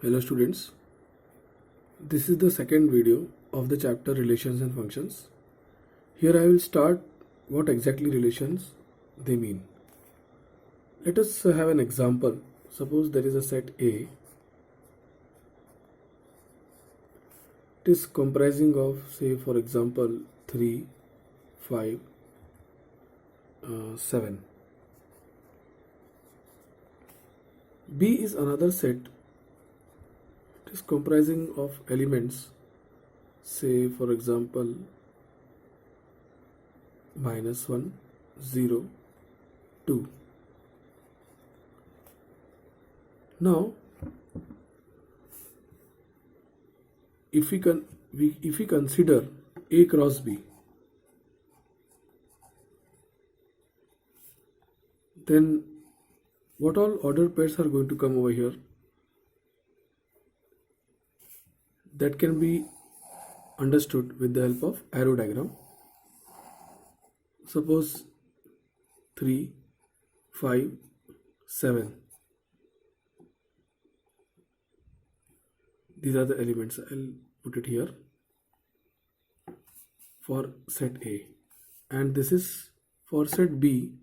Hello students, this is the second video of the chapter Relations and Functions. Here I will start what exactly relations they mean. Let us have an example. Suppose there is a set A. It is comprising of, say for example, 3, 5, 7. B is another set. It is comprising of elements, say for example -1, 0, 2. Now if we consider A cross B, then what all ordered pairs are going to come over here? That can be understood with the help of arrow diagram. Suppose 3, 5, 7. These are the elements. I'll put it here for set A, and this is for set B.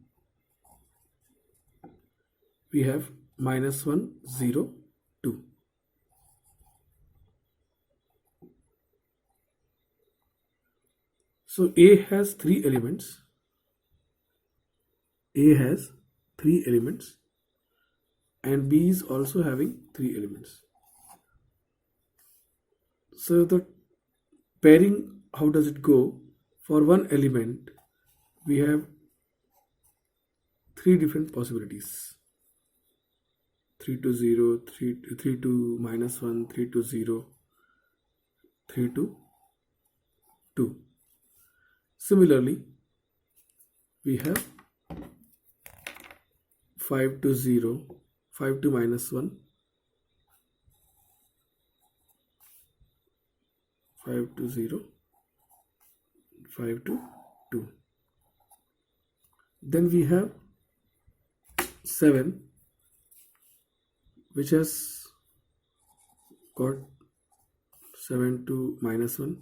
We have -1, 0, 2. So A has 3 elements. A has 3 elements and B is also having 3 elements. So the pairing, how does it go? For one element we have 3 different possibilities: 3 to 0, 3 to -1, 3 to 0, 3 to 2. Similarly, we have 5 to 0, 5 to -1, 5 to 0, 5 to 2. Then we have 7, which has got 7 to -1,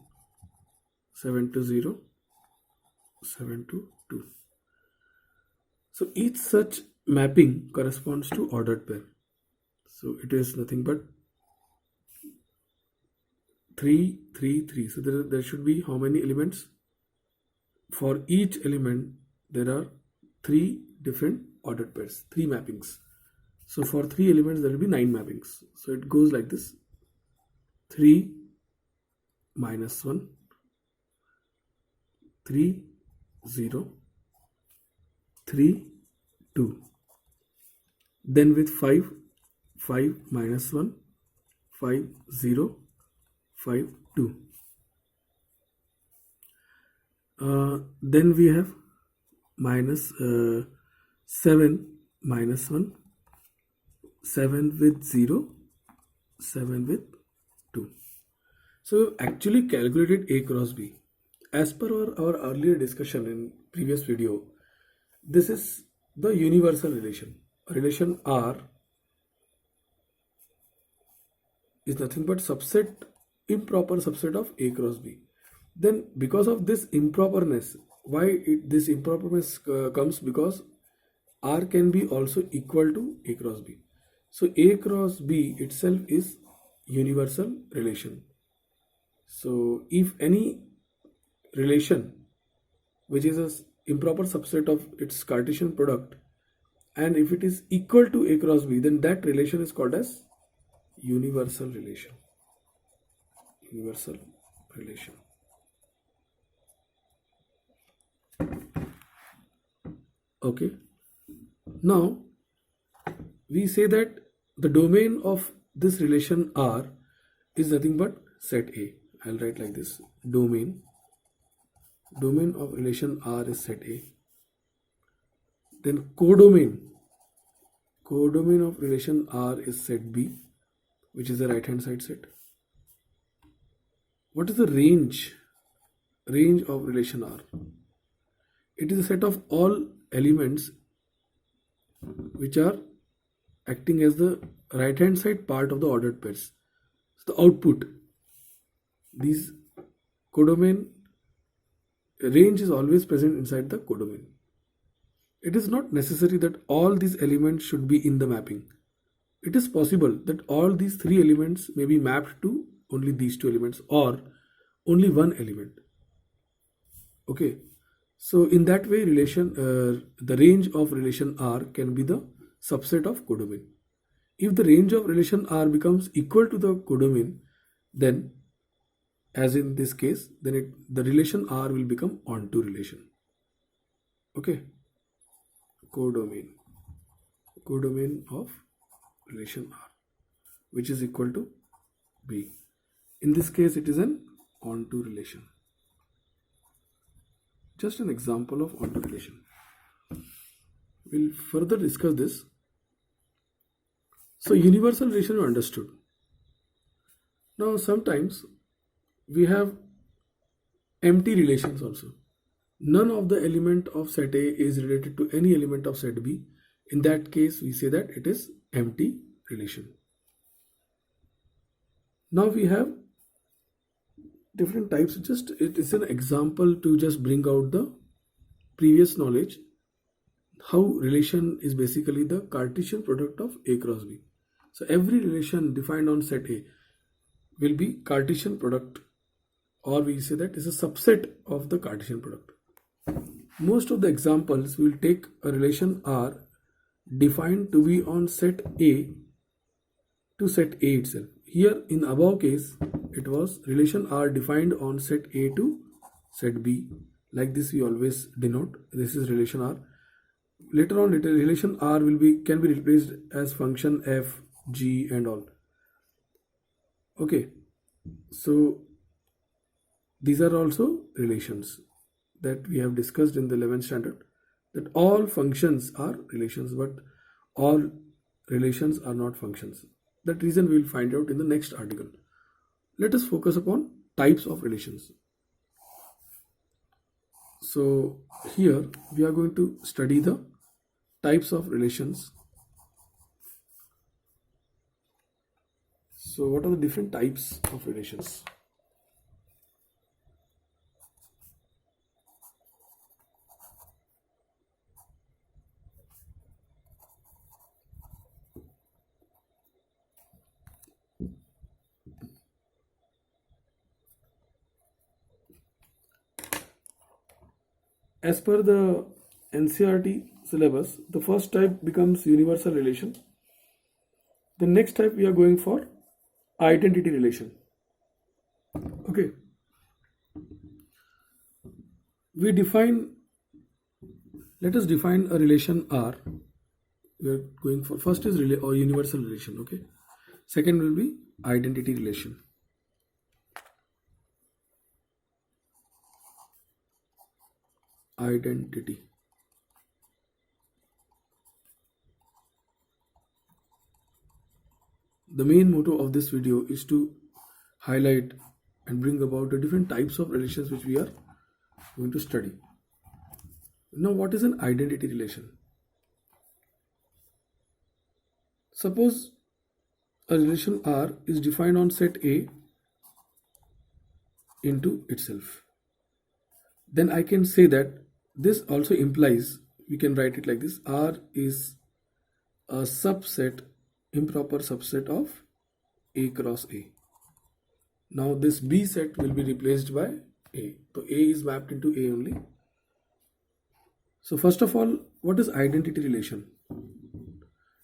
7 to 0, 7 to 2. So each such mapping corresponds to ordered pair. So it is nothing but 3, 3, 3. So there should be how many elements? For each element there are 3 different ordered pairs, 3 mappings. So for 3 elements there will be 9 mappings. So it goes like this: 3, -1, 3, 0, 3, 2. Then with 5, 5, -1, 5, 0, 5, 2. Then we have -7, -1, 7 with 0, 7 with 2. So we've actually calculated A cross B. As per our earlier discussion in previous video, this is the universal relation. Relation R is nothing but improper subset of A cross B. Then because of this improperness, this improperness comes because R can be also equal to A cross B. So A cross B itself is universal relation. So if any relation which is an improper subset of its Cartesian product, and if it is equal to A cross B, then that relation is called as universal relation. Universal relation. Okay. Now we say that the domain of this relation R is nothing but set A. I'll write like this: domain of relation R is set A. Then codomain of relation R is set B, which is the right hand side set. What is the range of relation R? It is a set of all elements which are acting as the right hand side part of the ordered pairs. So the output, these codomain range is always present inside the codomain. It is not necessary that all these elements should be in the mapping. It is possible that all these three elements may be mapped to only these two elements or only one element. Okay, so in that way, the range of relation R can be the subset of codomain. If the range of relation R becomes equal to the codomain, then, as in this case, then the relation R will become onto relation. Okay, codomain of relation R, which is equal to B. In this case, it is an onto relation. Just an example of onto relation. We'll further discuss this. So universal relation you understood. Now sometimes we have empty relations also. None of the element of set A is related to any element of set B. In that case, we say that it is empty relation. Now we have different types. Just it is an example to just bring out the previous knowledge, how relation is basically the Cartesian product of A cross B. So every relation defined on set A will be Cartesian product, or we say that is a subset of the Cartesian product. Most of the examples will take a relation R defined to be on set A to set A itself. Here in above case, it was relation R defined on set A to set B. Like this we always denote, this is relation R. Later on, relation R can be replaced as function f, g and all. Okay, so these are also relations that we have discussed in the 11th standard, that all functions are relations, but all relations are not functions. That reason we will find out in the next article. Let us focus upon types of relations. So here we are going to study the types of relations. So what are the different types of relations? As per the NCERT syllabus, the first type becomes universal relation. The next type we are going for identity relation. Okay. Let us define a relation R. We are going for, first is universal relation. Okay. Second will be identity relation. Identity. The main motto of this video is to highlight and bring about the different types of relations which we are going to study. Now, what is an identity relation? Suppose a relation R is defined on set A into itself. Then I can say that this also implies, we can write it like this, R is a subset, improper subset of A cross A. Now this B set will be replaced by A. So A is mapped into A only. So first of all, what is identity relation?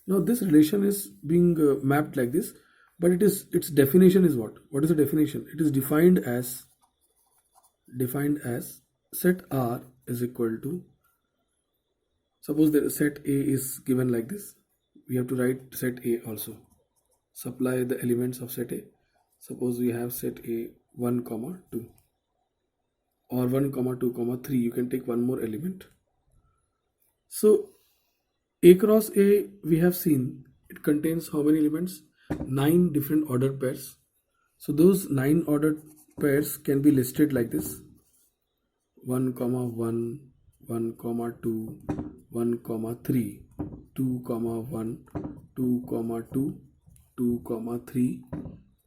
Now this relation is being mapped like this, but its definition is what? What is the definition? It is defined as set R is equal to, suppose the set A is given like this, we have to write set A also. Supply the elements of set A. Suppose we have set A 1, 2 or 1, 2, 3. You can take one more element. So A cross A, we have seen it contains how many elements? 9 different ordered pairs. So those 9 ordered pairs can be listed like this: 1, 1, 1, 2, 1, 3. 2 comma 1, 2 comma 2, 2 comma 3,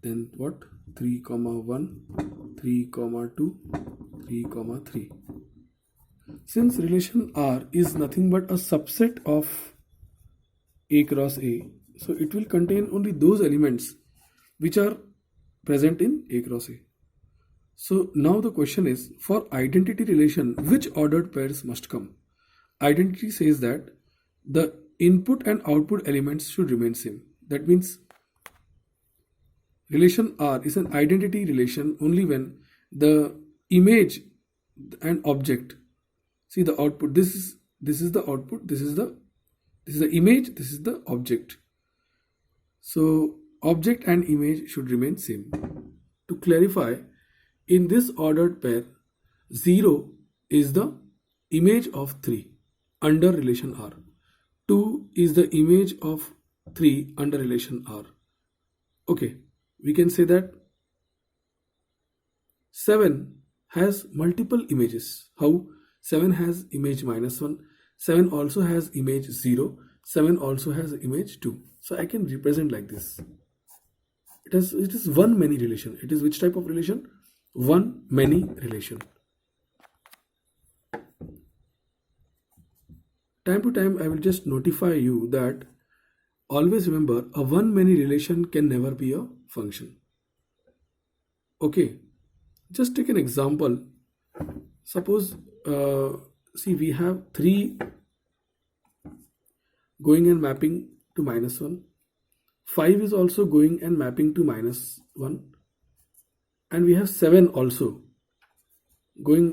then what, 3 comma 1, 3 comma 2, 3 comma 3. Since relation R is nothing but a subset of A cross A, so it will contain only those elements which are present in A cross A. So now the question is, for identity relation, which ordered pairs must come? Identity says that the input and output elements should remain same. That means relation R is an identity relation only when the image and object, see the output, this is the output, this is the image, this is the object. So object and image should remain same. To clarify, in this ordered pair, 0 is the image of 3 under relation R. 2 is the image of 3 under relation R. Okay, we can say that 7 has multiple images. How? 7 has image -1, 7 also has image 0, 7 also has image 2. So I can represent like this. It is one many relation. It is which type of relation? One many relation. Time to time I will just notify you that always remember, a one many relation can never be a function. Okay, just take an example. Suppose see, we have 3 going and mapping to -1, 5 is also going and mapping to -1, and we have 7 also going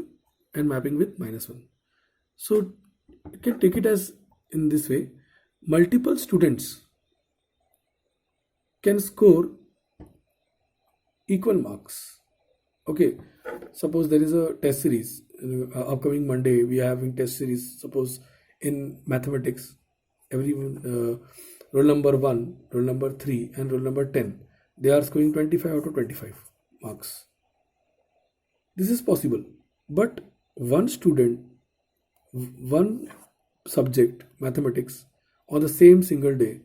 and mapping with -1. So you can take it as in this way: multiple students can score equal marks. Okay, suppose there is a test series, upcoming Monday we are having test series. Suppose in mathematics, everyone, roll number 1, roll number 3 and roll number 10, they are scoring 25 out of 25 marks. This is possible, but one student, one subject, mathematics, on the same single day,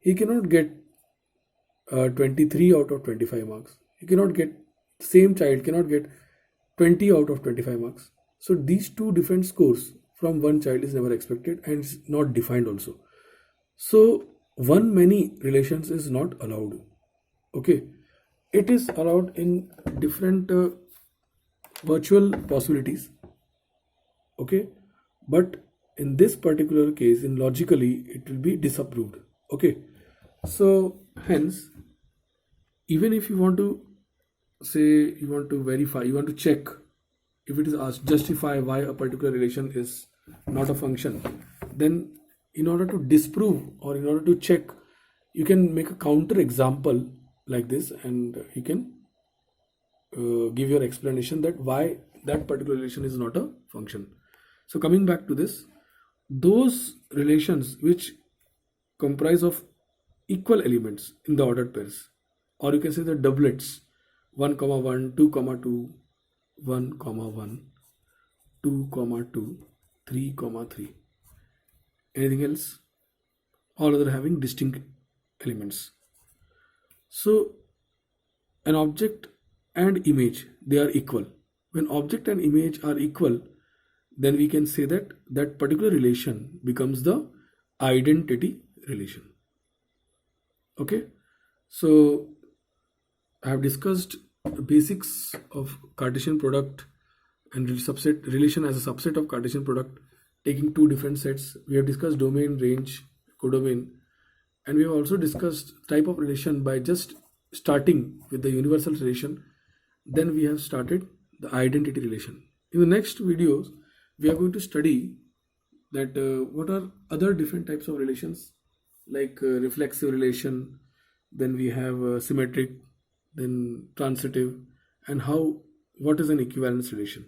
he cannot get 23 out of 25 marks. He cannot get, same child cannot get 20 out of 25 marks. So these two different scores from one child is never expected and is not defined also. So one many relations is not allowed. Okay, it is allowed in different virtual possibilities. Okay, but in this particular case, in logically, it will be disapproved. Okay, so hence, even if you want to say, you want to verify, you want to check, if it is asked justify why a particular relation is not a function, then in order to disprove or in order to check, you can make a counter example like this, and you can give your explanation that why that particular relation is not a function. So coming back to this, those relations which comprise of equal elements in the ordered pairs, or you can say the doublets, 1 comma 1, 2 comma 2, 1 comma 1, 2 comma 2, 3 comma 3. Anything else? All other having distinct elements. So an object and image, they are equal. When object and image are equal, then we can say that that particular relation becomes the identity relation. Okay, so I have discussed the basics of Cartesian product and subset relation as a subset of Cartesian product, taking two different sets. We have discussed domain, range, codomain, and we have also discussed type of relation by just starting with the universal relation. Then we have started the identity relation. In the next videos, we are going to study that what are other different types of relations, like reflexive relation, then we have symmetric, then transitive, and what is an equivalence relation.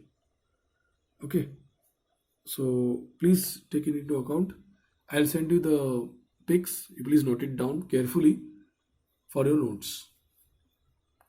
Okay, so please take it into account. I'll send you the pics. You please note it down carefully for your notes.